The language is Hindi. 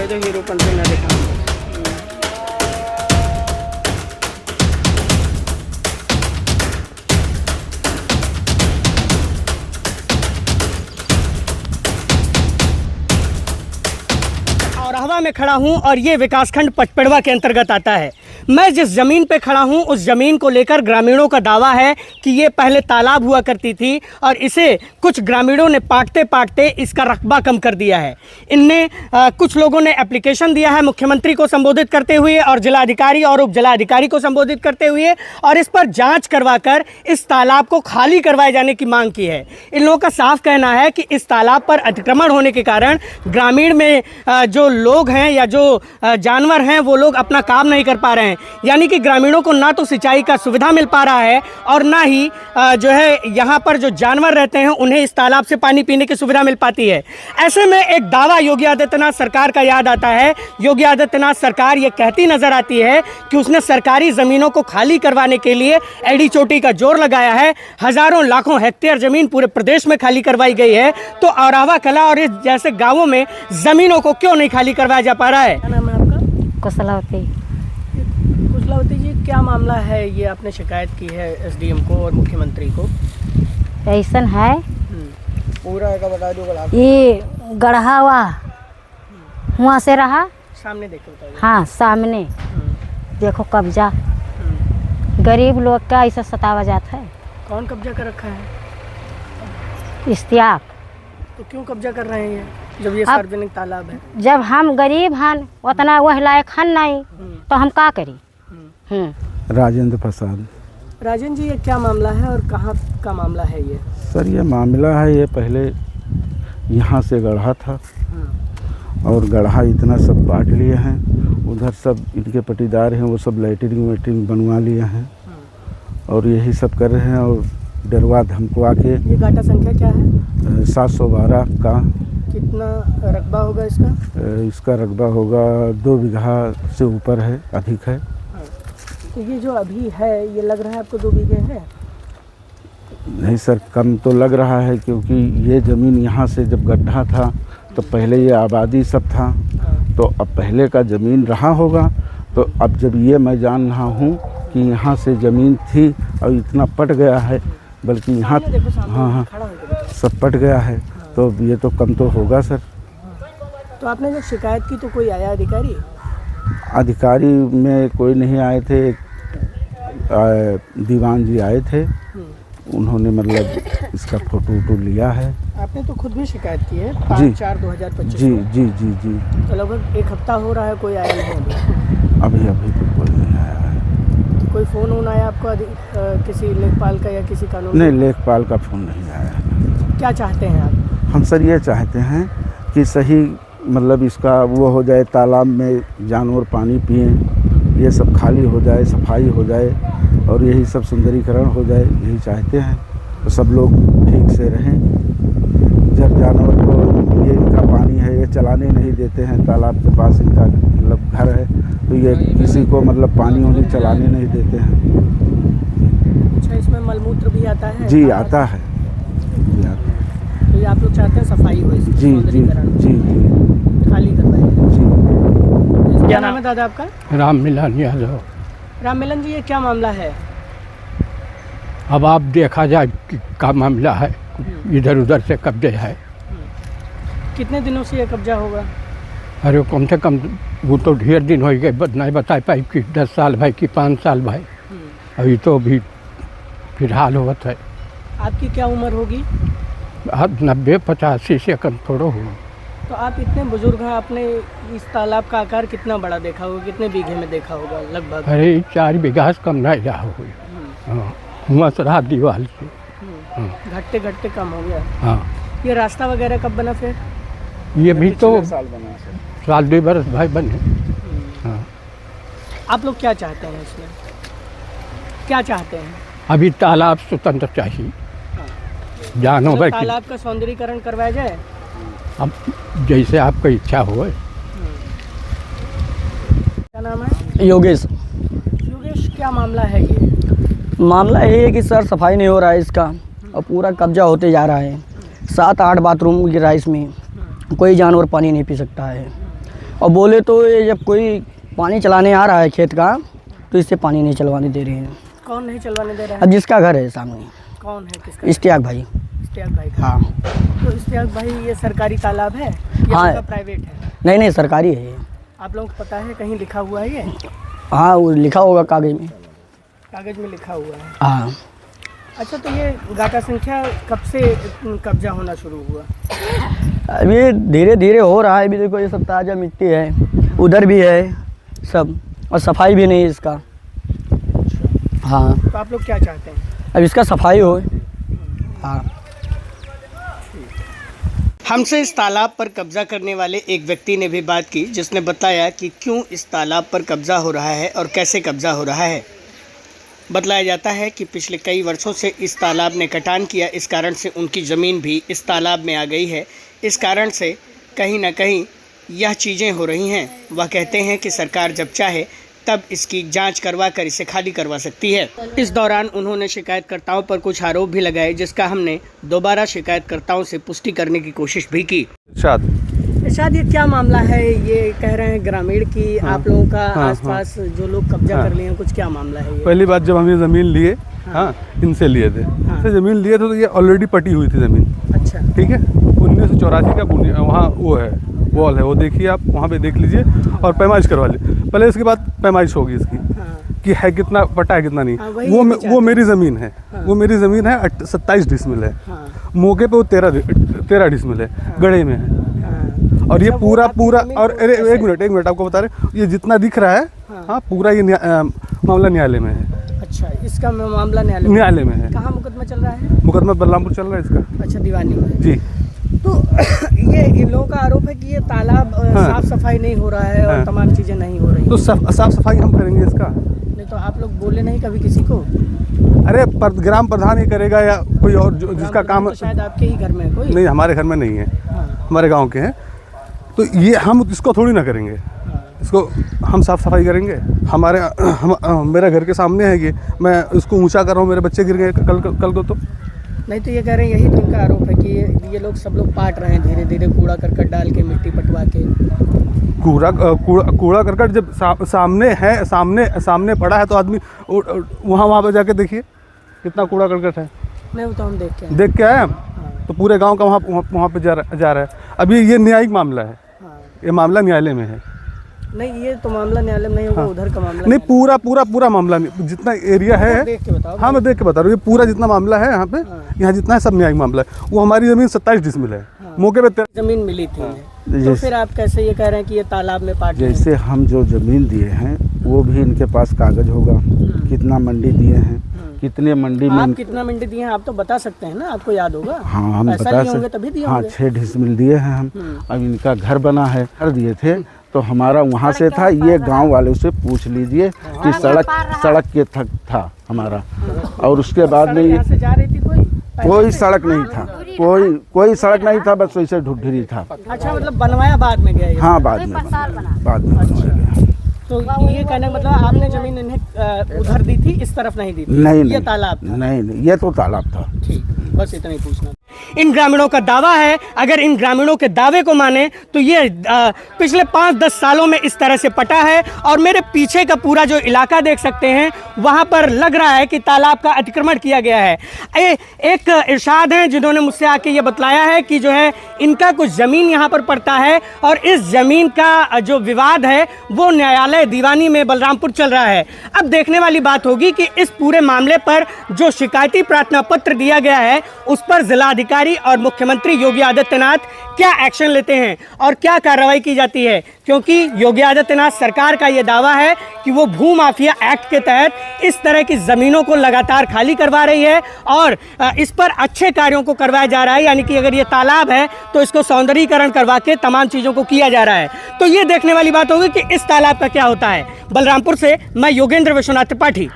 जो हीरोपन पे न दिखा। औरहवा में खड़ा हूं और ये विकासखंड पचपेड़वा के अंतर्गत आता है। मैं जिस ज़मीन पे खड़ा हूं उस ज़मीन को लेकर ग्रामीणों का दावा है कि ये पहले तालाब हुआ करती थी और इसे कुछ ग्रामीणों ने पाटते पाटते इसका रकबा कम कर दिया है। इनने कुछ लोगों ने एप्लीकेशन दिया है मुख्यमंत्री को संबोधित करते हुए और जिलाधिकारी और उप जिलाधिकारी को संबोधित करते हुए और इस पर जांच करवाकर इस तालाब को खाली करवाए जाने की मांग की है। इन लोगों का साफ कहना है कि इस तालाब पर अतिक्रमण होने के कारण ग्रामीण में जो लोग हैं या जो जानवर हैं वो लोग अपना काम नहीं कर पा रहे हैं। यानी कि ग्रामीणों को ना तो सिंचाई का सुविधा मिल पा रहा है और ना ही जो है यहाँ पर जो जानवर रहते हैं उन्हें इस तालाब से पानी पीने की सुविधा मिल पाती है। ऐसे में एक दावा योगी आदित्यनाथ सरकार का याद आता है। योगी आदित्यनाथ सरकार ये कहती नजर आती है कि उसने सरकारी ज़मीनों को खाली करवाने के लिए एड़ी चोटी का जोर लगाया है। हज़ारों लाखों हेक्टेयर ज़मीन पूरे प्रदेश में खाली करवाई गई है, तो औरहवा कला और इस जैसे गाँवों में ज़मीनों को क्यों नहीं खाली करवाया जा पा रहा है? क्या नाम है आपका? कुशलावती। कुशलावती जी, क्या मामला है? ये आपने शिकायत की है एसडीएम को और मुख्यमंत्री को। ऐसा है पूरा का बता दो। ये गढ़ा हुआ वहाँ से रहा सामने देखो बताइए। हाँ सामने देखो कब्जा गरीब लोग का ऐसा सतावा जाता है। कौन कब्जा कर रखा है? इश्तियाक। तो क्यों कब्जा कर रहे हैं जब ये सार्वजनिक तालाब है? जब हम गरीब हन उतना वह लायक हन नहीं तो हम क्या करी। राजेंद्र प्रसाद। राजेंद्र जी, ये क्या मामला है और कहाँ का मामला है ये? सर ये मामला है, ये पहले यहाँ से गढ़ा था और गढ़ा इतना सब बांट लिए हैं। उधर सब इनके पटीदार हैं, वो सब लैटरिन वैटरिन बनवा लिए हैं और यही सब कर रहे हैं। और डरवा धमकवा के। ये गाटा संख्या क्या है? 712 का। कितना रकबा होगा इसका? इसका रकबा होगा 2 बीघा से ऊपर है, अधिक है। तो ये जो अभी है ये लग रहा है आपको 2 बीघे है? नहीं सर, कम तो लग रहा है क्योंकि ये ज़मीन यहाँ से जब गड्ढा था तो पहले ये आबादी सब था, तो अब पहले का ज़मीन रहा होगा। तो अब जब ये मैं जान रहा हूँ कि यहाँ से ज़मीन थी और इतना पट गया है, बल्कि यहाँ हाँ सब पट गया है, तो ये तो कम तो होगा सर। तो आपने जब शिकायत की तो कोई आया अधिकारी? अधिकारी में कोई नहीं आए थे। दीवान जी आए थे, उन्होंने मतलब इसका फोटो वोटो लिया है। आपने तो खुद भी शिकायत की है 5/4/2025 जी जी जी जी। तो लगभग 1 हफ्ता हो रहा है, कोई आया नहीं अभी तो कोई नहीं आया है। कोई फ़ोन वोन आया आपको किसी लेखपाल का या किसी कानून? नहीं, लेखपाल का फ़ोन नहीं आया है। क्या चाहते हैं आप? हम सर ये चाहते हैं कि सही मतलब इसका वो हो जाए, तालाब में जानवर पानी पिएं, ये सब खाली हो जाए, सफाई हो जाए और यही सब सुंदरीकरण हो जाए, यही चाहते हैं। तो सब लोग ठीक से रहें। जब जानवर को ये इनका पानी है, ये चलाने नहीं देते हैं, तालाब के पास इनका मतलब घर है, तो ये किसी को मतलब पानी वानी चलाने नहीं देते हैं। अच्छा, इसमें मलमूत्र भी आता है? जी आता है। तो ये आप लोग चाहते हैं सफाई हो इसकी? जी जी जी जी। खाली करवाइए जी। क्या नाम है दादा आपका? राममिलन यादव। राममिलन जी, ये क्या मामला है? अब आप देखा जाए कि क्या मामला है। इधर उधर से कब्जे है। कितने दिनों से ये कब्जा होगा? अरे कम से कम वो तो ढेर दिन हो गए, नहीं बता पाई कि 10 साल भाई कि 5 साल भाई। अभी तो अभी फिलहाल होता है। आपकी क्या उम्र होगी? 90-85 से कम थोड़ा हो। तो आप इतने बुजुर्ग हैं, आपने इस तालाब का आकार कितना बड़ा देखा होगा? कितने बीघे में देखा होगा लगभग? अरे 4 बीघा से कम नहीं रहा हो। हाँ, हुआ से रहा दीवार से। घटते घटते कम हो गया। हाँ। ये रास्ता वगैरह कब बना फिर? ये भी तो साल 2 बरस भाई बने। हाँ। आप लोग क्या चाहते हैं इसमें? क्या चाहते हैं? अभी तालाब स्वतंत्र चाहिए। जानवर तालाब का सौंदर्यीकरण करवाया जाए। अब जैसे आपका इच्छा हो। क्या नाम है? योगेश। योगेश, क्या मामला है ये? मामला ये है कि सर सफाई नहीं हो रहा है इसका और पूरा कब्जा होते जा रहा है। 7-8 बाथरूम गिरा इसमें, कोई जानवर पानी नहीं पी सकता है और बोले तो ये जब कोई पानी चलाने आ रहा है खेत का तो इससे पानी नहीं चलवाने दे रहे हैं। कौन नहीं चलवाने दे रहा है? अब जिसका घर है सामने, कौन है, किसका? इश्तियाक भाई। इश्तियाक भाई का। हाँ तो इश्तियाक भाई, ये सरकारी तालाब है या हाँ। उनका प्राइवेट है? नहीं नहीं, सरकारी है ये। आप लोगों को पता है कहीं लिखा हुआ है ये? हाँ वो लिखा होगा कागज में। कागज में लिखा हुआ है। हाँ अच्छा, तो ये गाटा संख्या कब से कब्जा होना शुरू हुआ? अभी धीरे धीरे हो रहा है। अभी देखो ये सब ताज़ा मिट्टी है, उधर भी है सब, और सफाई भी नहीं है इसका। हाँ तो आप लोग क्या चाहते हैं? अब इसका सफाई हो। हाँ हमसे इस तालाब पर कब्जा करने वाले एक व्यक्ति ने भी बात की, जिसने बताया कि क्यों इस तालाब पर कब्जा हो रहा है और कैसे कब्जा हो रहा है। बतलाया जाता है कि पिछले कई वर्षों से इस तालाब ने कटान किया, इस कारण से उनकी ज़मीन भी इस तालाब में आ गई है। इस कारण से कहीं ना कहीं यह चीज़ें हो रही हैं। वह कहते हैं कि सरकार जब चाहे तब इसकी जांच करवा कर इसे खाली करवा सकती है। इस दौरान उन्होंने शिकायतकर्ताओं पर कुछ आरोप भी लगाए, जिसका हमने दोबारा शिकायतकर्ताओं से पुष्टि करने की कोशिश भी की। इरशाद, ये क्या मामला है? ये कह रहे हैं ग्रामीण की आप लोगों का आसपास जो लोग कब्जा कर लिए हैं, कुछ क्या मामला है ये? पहली बात, जब हम ये ज़मीन लिए, हाँ इनसे लिए थे, इनसे ज़मीन लिए थे तो ये ऑलरेडी पटी हुई थी ज़मीन। अच्छा, ठीक है। 1984 का वहाँ वो है, वॉल है, वो देखिए आप वहाँ पे देख लीजिए और पैमाइश करवा लीजिए। पहले इसके बाद पैमाइश होगी इसकी कि है कितना पटा है कितना नहीं। वो मेरी ज़मीन है, वो मेरी ज़मीन है 27 डिसमिल है। मौके पे वो 13 डिसमिल है, गढ़े में है। और ये पूरा और एक मिनट आपको बता रहे, ये जितना दिख रहा है हाँ पूरा ये मामला न्यायालय में है। अच्छा, इसका मामला न्यायालय में है। कहाँ मुकदमा चल रहा है? मुकदमा बलरामपुर चल रहा है इसका। अच्छा, दीवानी में जी। तो ये इन लोगों का आरोप है कि ये तालाब साफ सफाई नहीं हो रहा है और तमाम चीज़ें नहीं हो रही। तो साफ सफाई हम करेंगे इसका। नहीं तो आप लोग बोले नहीं कभी किसी को? अरे ग्राम प्रधान ही करेगा या कोई और जिसका काम। शायद आपके ही घर में है कोई? नहीं, हमारे घर में नहीं है, हमारे गांव के हैं। तो ये हम इसको थोड़ी ना करेंगे, इसको हम साफ़ सफाई करेंगे। मेरे घर के सामने है ये, मैं इसको ऊंचा कर रहा हूँ, मेरे बच्चे गिर गए कल को। तो नहीं तो ये कह रहे हैं, यही तो इनका आरोप है कि ये लोग सब लोग पाट रहे हैं धीरे धीरे, कूड़ा करकट डाल के, मिट्टी पटवा के। कूड़ा करकट जब सामने है, सामने पड़ा है तो आदमी वहाँ पे जाके देखिए कितना कूड़ा करकट है। नहीं, वो तो हम देख के आए हम। तो पूरे गांव का वहाँ पे जा रहा है। अभी ये न्यायिक मामला है, ये मामला न्यायालय में है। नहीं, ये तो मामला न्यायालय में नहीं होगा, उधर का मामला नहीं, पूरा मामला जितना एरिया है। देख के बताओ। हाँ, मैं देख के बता रहा हूँ। ये पूरा जितना मामला है यहाँ पे, यहाँ जितना है सब न्यायिक मामला है। वो हमारी ज़मीन 27 डिसमिल है, मौके पे ज़मीन मिली थी। तो फिर आप कैसे ये कह रहे हैं कि ये तालाब में पाट? जैसे हम जो ज़मीन दिए हैं वो भी इनके पास कागज़ होगा, कितना मंडी दिए हैं, कितने मंडी में। आप कितना मंडी दिए हैं आप तो बता सकते हैं ना, आपको याद होगा? हाँ, हम बता सकते। हाँ, 6 डिसमिल दिए हैं हम। अब इनका घर बना है, घर दिए थे तो हमारा वहाँ से था। ये गांव वालों से पूछ लीजिए कि सड़क के तक था हमारा। और उसके बाद में यहाँ से जा रही थी कोई सड़क नहीं था, कोई सड़क नहीं था, बस वैसे ढुढरी था। अच्छा, मतलब बनवाया बाद में गया? हाँ, बाद में बनवाया गया। तो ये कहने का मतलब आपने जमीन इन्हें उधर दी थी, इस तरफ नहीं दी थी? नहीं, ये तालाब था? नहीं, ये तो तालाब था। ठीक, बस इतना ही पूछना। इन ग्रामीणों का दावा है, अगर इन ग्रामीणों के दावे को माने तो ये पिछले 5-10 सालों में इस तरह से पटा है। और मेरे पीछे का पूरा जो इलाका देख सकते हैं, वहाँ पर लग रहा है कि तालाब का अतिक्रमण किया गया है। एक इरशाद हैं जिन्होंने मुझसे आके ये बतलाया है कि जो है इनका कुछ ज़मीन यहाँ पर पड़ता है और इस ज़मीन का जो विवाद है वो न्यायालय दीवानी में बलरामपुर चल रहा है। अब देखने वाली बात होगी कि इस पूरे मामले पर जो शिकायती प्रार्थना पत्र दिया गया है उस पर जिलाधिकारी और मुख्यमंत्री योगी आदित्यनाथ क्या एक्शन लेते हैं और क्या कार्रवाई की जाती है, क्योंकि योगी आदित्यनाथ सरकार का ये दावा है कि वो भू माफिया एक्ट के तहत इस तरह की ज़मीनों को लगातार खाली करवा रही है और इस पर अच्छे कार्यों को करवाया जा रहा है। यानी कि अगर ये तालाब है तो इसको सौंदर्यीकरण करवा के तमाम चीज़ों को किया जा रहा है। तो ये देखने वाली बात होगी कि इस तालाब का क्या होता है। बलरामपुर से मैं योगेंद्र विश्वनाथ त्रिपाठी।